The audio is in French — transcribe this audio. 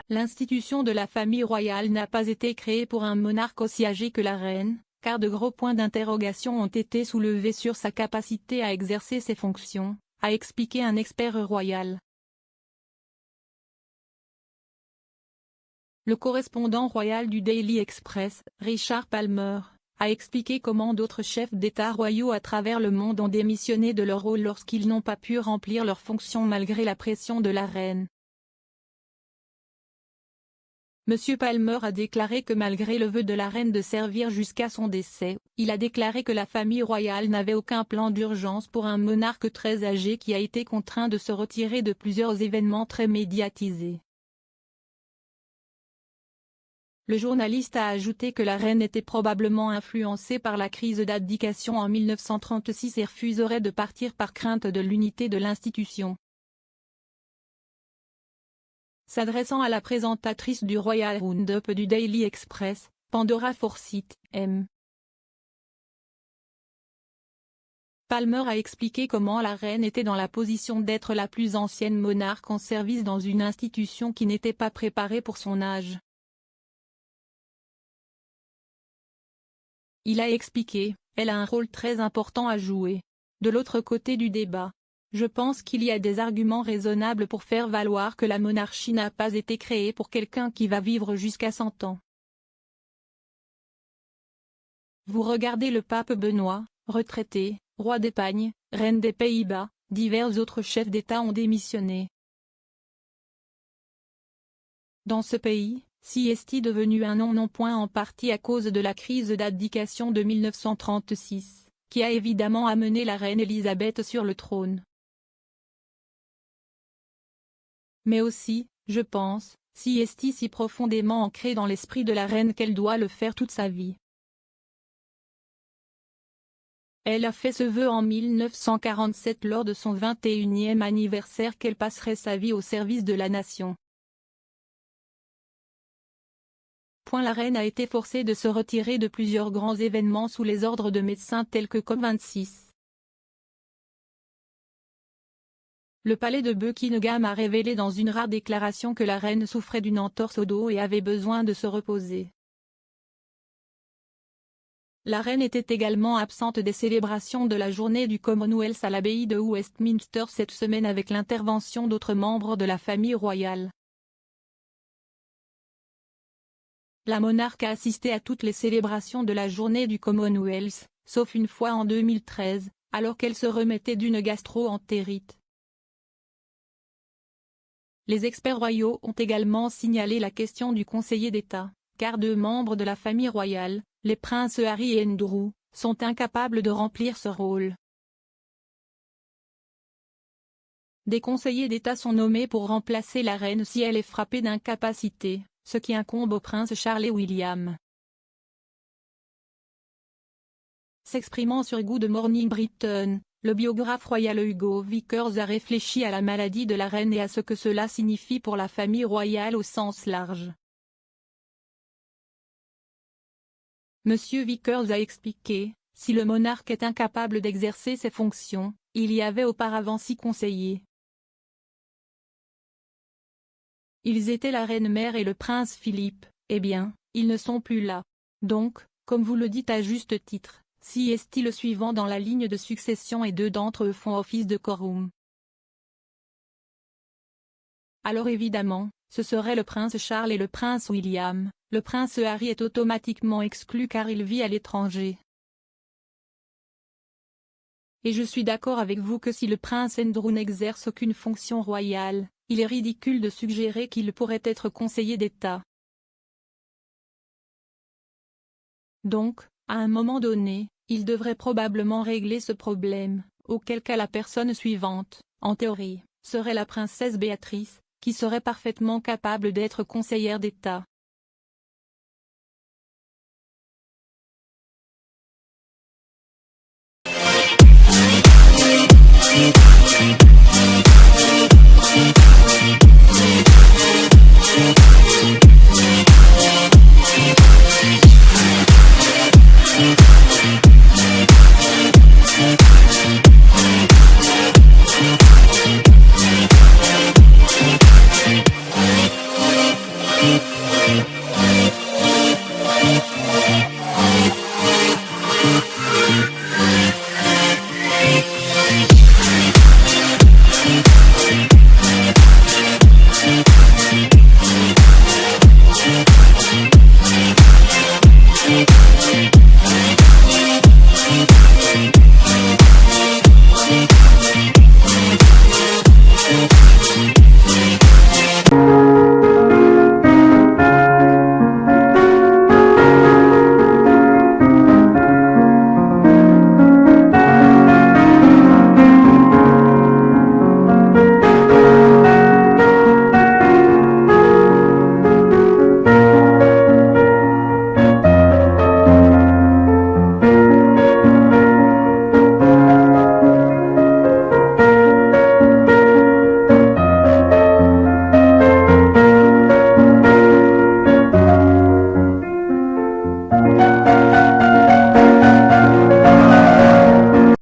L'institution de la famille royale n'a pas été créée pour un monarque aussi âgé que la reine, car de gros points d'interrogation ont été soulevés sur sa capacité à exercer ses fonctions, a expliqué un expert royal. Le correspondant royal du Daily Express, Richard Palmer, a expliqué comment d'autres chefs d'État royaux à travers le monde ont démissionné de leur rôle lorsqu'ils n'ont pas pu remplir leurs fonctions malgré la pression de la reine. M. Palmer a déclaré que malgré le vœu de la reine de servir jusqu'à son décès, il a déclaré que la famille royale n'avait aucun plan d'urgence pour un monarque très âgé qui a été contraint de se retirer de plusieurs événements très médiatisés. Le journaliste a ajouté que la reine était probablement influencée par la crise d'abdication en 1936 et refuserait de partir par crainte de l'unité de l'institution. S'adressant à la présentatrice du Royal Roundup du Daily Express, Pandora Forsyth, M. Palmer a expliqué comment la reine était dans la position d'être la plus ancienne monarque en service dans une institution qui n'était pas préparée pour son âge. Il a expliqué, elle a un rôle très important à jouer. De l'autre côté du débat, je pense qu'il y a des arguments raisonnables pour faire valoir que la monarchie n'a pas été créée pour quelqu'un qui va vivre jusqu'à 100 ans. Vous regardez le pape Benoît, retraité, roi d'Espagne, reine des Pays-Bas, divers autres chefs d'État ont démissionné. Dans ce pays, si est devenu un non en partie à cause de la crise d'abdication de 1936, qui a évidemment amené la reine Elisabeth sur le trône. Mais aussi, je pense, si est si profondément ancrée dans l'esprit de la reine qu'elle doit le faire toute sa vie. Elle a fait ce vœu en 1947 lors de son 21e anniversaire qu'elle passerait sa vie au service de la nation. La reine a été forcée de se retirer de plusieurs grands événements sous les ordres de médecins tels que COP26. Le palais de Buckingham a révélé dans une rare déclaration que la reine souffrait d'une entorse au dos et avait besoin de se reposer. La reine était également absente des célébrations de la journée du Commonwealth à l'abbaye de Westminster cette semaine avec l'intervention d'autres membres de la famille royale. La monarque a assisté à toutes les célébrations de la journée du Commonwealth, sauf une fois en 2013, alors qu'elle se remettait d'une gastro-entérite. Les experts royaux ont également signalé la question du conseiller d'État, car deux membres de la famille royale, les princes Harry et Andrew, sont incapables de remplir ce rôle. Des conseillers d'État sont nommés pour remplacer la reine si elle est frappée d'incapacité, ce qui incombe aux princes Charles et William. S'exprimant sur Good Morning Britain, le biographe royal Hugo Vickers a réfléchi à la maladie de la reine et à ce que cela signifie pour la famille royale au sens large. Monsieur Vickers a expliqué, si le monarque est incapable d'exercer ses fonctions, il y avait auparavant 6 conseillers. Ils étaient la reine-mère et le prince Philippe, eh bien, ils ne sont plus là. Donc, comme vous le dites à juste titre, si est le suivant dans la ligne de succession et 2 d'entre eux font office de quorum. Alors évidemment, ce serait le prince Charles et le prince William, le prince Harry est automatiquement exclu car il vit à l'étranger. Et je suis d'accord avec vous que si le prince Andrew n'exerce aucune fonction royale, il est ridicule de suggérer qu'il pourrait être conseiller d'État. Donc, à un moment donné, il devrait probablement régler ce problème, auquel cas la personne suivante, en théorie, serait la princesse Béatrice, qui serait parfaitement capable d'être conseillère d'État.